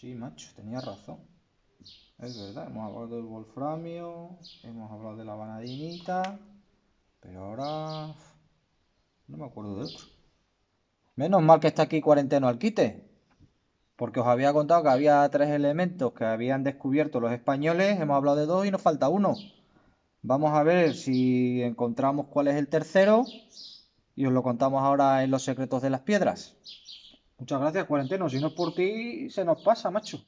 sí, macho, tenía razón. Es verdad, hemos hablado del wolframio, hemos hablado de la vanadinita, pero ahora no me acuerdo de otro. Menos mal que está aquí Cuarenteno al quite, porque os había contado que había tres elementos que habían descubierto los españoles, hemos hablado de dos y nos falta uno. Vamos a ver si encontramos cuál es el tercero y os lo contamos ahora en Los Secretos de las Piedras. Muchas gracias, Cuarenteno, si no es por ti se nos pasa, macho.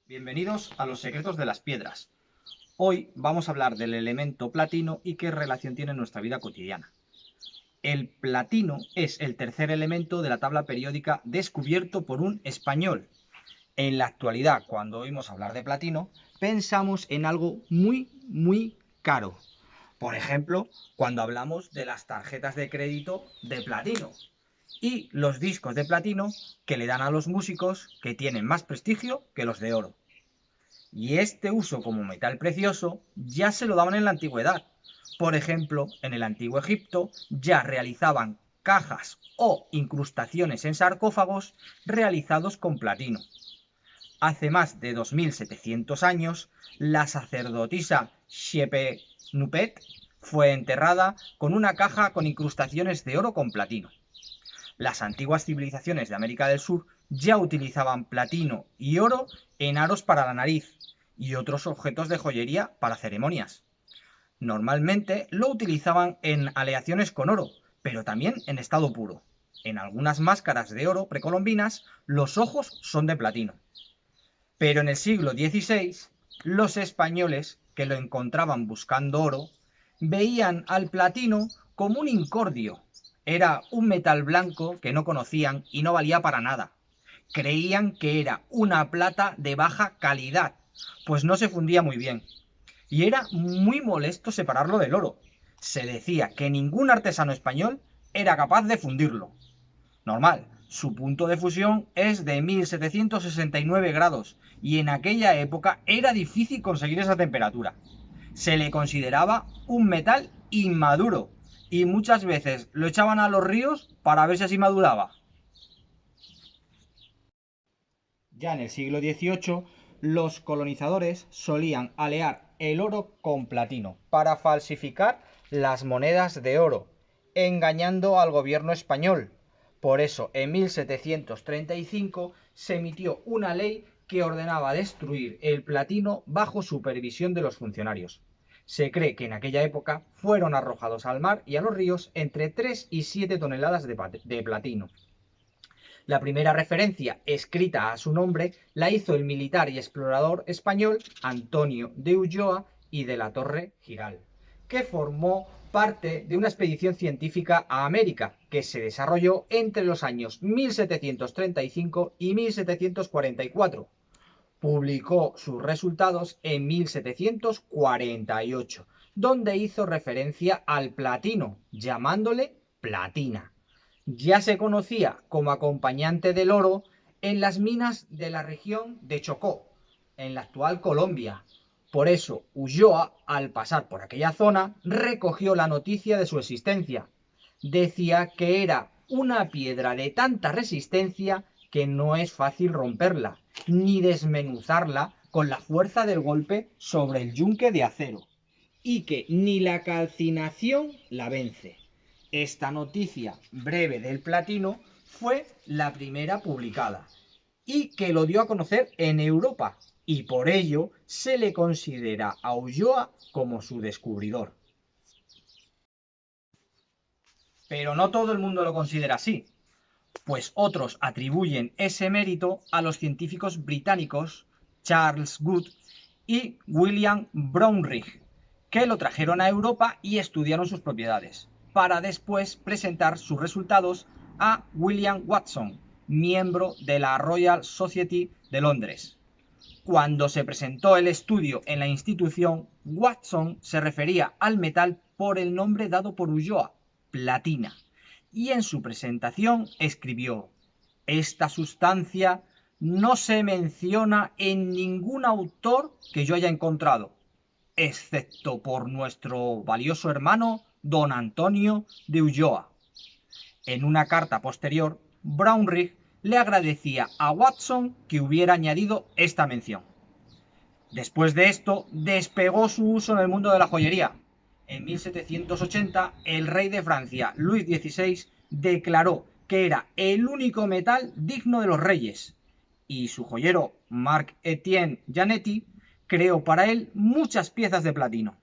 Bienvenidos a Los Secretos de las Piedras. Hoy vamos a hablar del elemento platino y qué relación tiene en nuestra vida cotidiana. El platino es el tercer elemento de la tabla periódica descubierto por un español. En la actualidad, cuando oímos hablar de platino, pensamos en algo muy caro. Por ejemplo, cuando hablamos de las tarjetas de crédito de platino y los discos de platino que le dan a los músicos que tienen más prestigio que los de oro. Y este uso como metal precioso ya se lo daban en la antigüedad. Por ejemplo, en el antiguo Egipto ya realizaban cajas o incrustaciones en sarcófagos realizados con platino. Hace más de 2700 años, la sacerdotisa Shepenupet fue enterrada con una caja con incrustaciones de oro con platino. Las antiguas civilizaciones de América del Sur ya utilizaban platino y oro en aros para la nariz y otros objetos de joyería para ceremonias. Normalmente lo utilizaban en aleaciones con oro, pero también en estado puro. En algunas máscaras de oro precolombinas los ojos son de platino. Pero en el siglo XVI, los españoles, que lo encontraban buscando oro, veían al platino como un incordio. Era un metal blanco que no conocían y no valía para nada. Creían que era una plata de baja calidad, pues no se fundía muy bien. Y era muy molesto separarlo del oro. Se decía que ningún artesano español era capaz de fundirlo. Normal, su punto de fusión es de 1769 grados y en aquella época era difícil conseguir esa temperatura. Se le consideraba un metal inmaduro y muchas veces lo echaban a los ríos para ver si así maduraba. Ya en el siglo XVIII, los colonizadores solían alear el oro con platino para falsificar las monedas de oro, engañando al gobierno español. Por eso, en 1735 se emitió una ley que ordenaba destruir el platino bajo supervisión de los funcionarios. Se cree que en aquella época fueron arrojados al mar y a los ríos entre 3 y 7 toneladas de platino. La primera referencia escrita a su nombre la hizo el militar y explorador español Antonio de Ulloa y de la Torre Giral, que formó parte de una expedición científica a América que se desarrolló entre los años 1735 y 1744. Publicó sus resultados en 1748, donde hizo referencia al platino, llamándole platina. Ya se conocía como acompañante del oro en las minas de la región de Chocó, en la actual Colombia. Por eso, Ulloa, al pasar por aquella zona, recogió la noticia de su existencia. Decía que era una piedra de tanta resistencia que no es fácil romperla, ni desmenuzarla con la fuerza del golpe sobre el yunque de acero, y que ni la calcinación la vence. Esta noticia breve del platino fue la primera publicada y que lo dio a conocer en Europa, y por ello se le considera a Ulloa como su descubridor. Pero no todo el mundo lo considera así, pues otros atribuyen ese mérito a los científicos británicos Charles Good y William Brownrigg, que lo trajeron a Europa y estudiaron sus propiedades, para después presentar sus resultados a William Watson, miembro de la Royal Society de Londres. Cuando se presentó el estudio en la institución, Watson se refería al metal por el nombre dado por Ulloa, platina, y en su presentación escribió: esta sustancia no se menciona en ningún autor que yo haya encontrado, excepto por nuestro valioso hermano don Antonio de Ulloa. En una carta posterior, Brownrigg le agradecía a Watson que hubiera añadido esta mención. Después de esto, despegó su uso en el mundo de la joyería. En 1780, el rey de Francia, Luis XVI, declaró que era el único metal digno de los reyes, y su joyero Marc-Étienne Janetti creó para él muchas piezas de platino.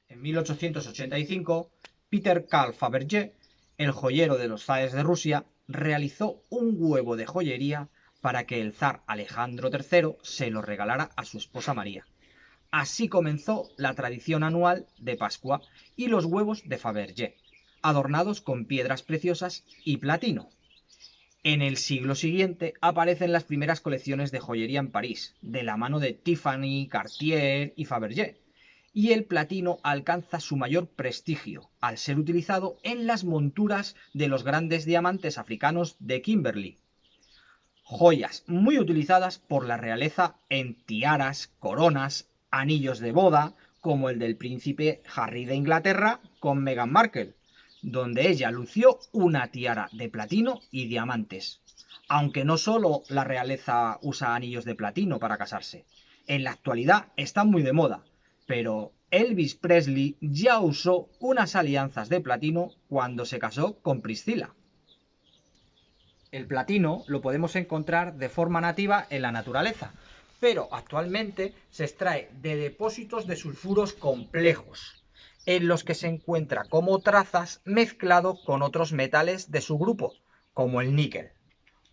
En 1885, Peter Carl Fabergé, el joyero de los zares de Rusia, realizó un huevo de joyería para que el zar Alejandro III se lo regalara a su esposa María. Así comenzó la tradición anual de Pascua y los huevos de Fabergé, adornados con piedras preciosas y platino. En el siglo siguiente aparecen las primeras colecciones de joyería en París, de la mano de Tiffany, Cartier y Fabergé, y el platino alcanza su mayor prestigio al ser utilizado en las monturas de los grandes diamantes africanos de Kimberley. Joyas muy utilizadas por la realeza en tiaras, coronas, anillos de boda, como el del príncipe Harry de Inglaterra con Meghan Markle, donde ella lució una tiara de platino y diamantes. Aunque no solo la realeza usa anillos de platino para casarse, en la actualidad están muy de moda, pero Elvis Presley ya usó unas alianzas de platino cuando se casó con Priscilla. El platino lo podemos encontrar de forma nativa en la naturaleza, pero actualmente se extrae de depósitos de sulfuros complejos, en los que se encuentra como trazas mezclado con otros metales de su grupo, como el níquel.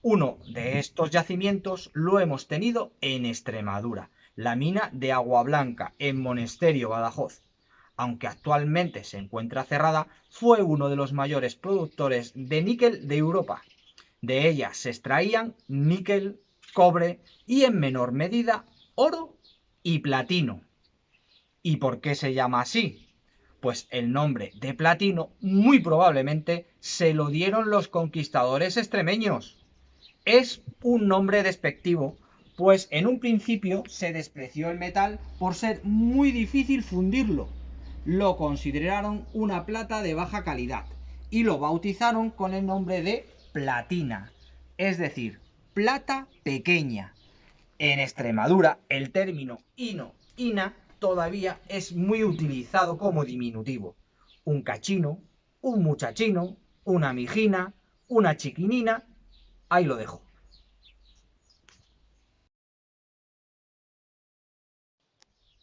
Uno de estos yacimientos lo hemos tenido en Extremadura, la mina de Agua Blanca, en Monesterio, Badajoz. Aunque actualmente se encuentra cerrada, fue uno de los mayores productores de níquel de Europa. De ella se extraían níquel, cobre y en menor medida oro y platino. ¿Y por qué se llama así? Pues el nombre de platino muy probablemente se lo dieron los conquistadores extremeños. Es un nombre despectivo, pues en un principio se despreció el metal por ser muy difícil fundirlo. Lo consideraron una plata de baja calidad y lo bautizaron con el nombre de platina, es decir, plata pequeña. En Extremadura el término ina todavía es muy utilizado como diminutivo. Un cachino, un muchachino, una mijina, una chiquinina, ahí lo dejo.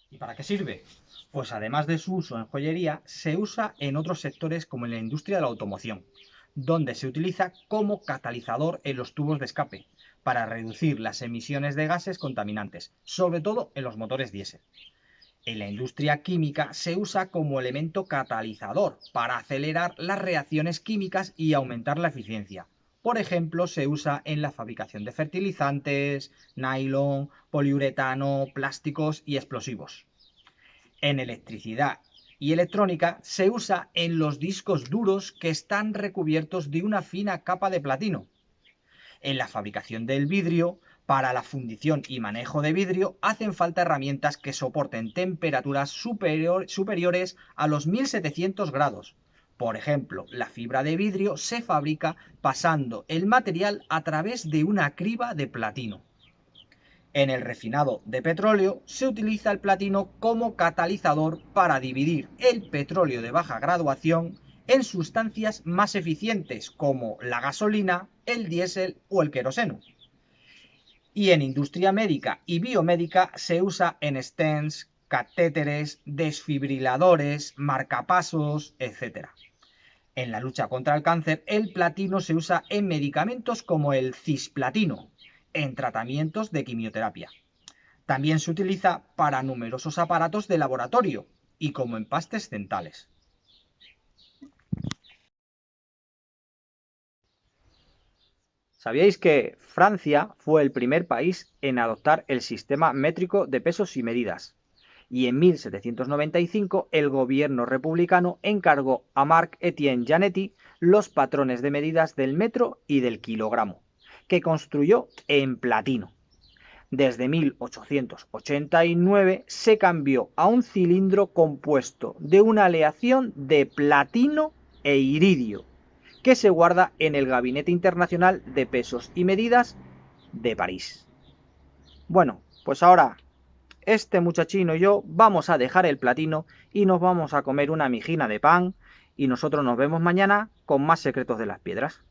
¿Y para qué sirve? Pues además de su uso en joyería, se usa en otros sectores como en la industria de la automoción, donde se utiliza como catalizador en los tubos de escape, para reducir las emisiones de gases contaminantes, sobre todo en los motores diésel. En la industria química se usa como elemento catalizador para acelerar las reacciones químicas y aumentar la eficiencia. Por ejemplo, se usa en la fabricación de fertilizantes, nylon, poliuretano, plásticos y explosivos. En electricidad y electrónica se usa en los discos duros que están recubiertos de una fina capa de platino. En la fabricación del vidrio, para la fundición y manejo de vidrio, hacen falta herramientas que soporten temperaturas superiores a los 1700 grados. Por ejemplo, la fibra de vidrio se fabrica pasando el material a través de una criba de platino. En el refinado de petróleo se utiliza el platino como catalizador para dividir el petróleo de baja graduación en sustancias más eficientes como la gasolina, el diésel o el queroseno. Y en industria médica y biomédica se usa en stents, catéteres, desfibriladores, marcapasos, etc. En la lucha contra el cáncer, el platino se usa en medicamentos como el cisplatino, en tratamientos de quimioterapia. También se utiliza para numerosos aparatos de laboratorio y como empastes dentales. ¿Sabíais que Francia fue el primer país en adoptar el sistema métrico de pesos y medidas? Y en 1795 el gobierno republicano encargó a Marc-Étienne Janetti los patrones de medidas del metro y del kilogramo, que construyó en platino. Desde 1889 se cambió a un cilindro compuesto de una aleación de platino e iridio, que se guarda en el Gabinete Internacional de Pesos y Medidas de París. Bueno, pues ahora este muchachino y yo vamos a dejar el platino y nos vamos a comer una mijina de pan, y nosotros nos vemos mañana con más secretos de las piedras.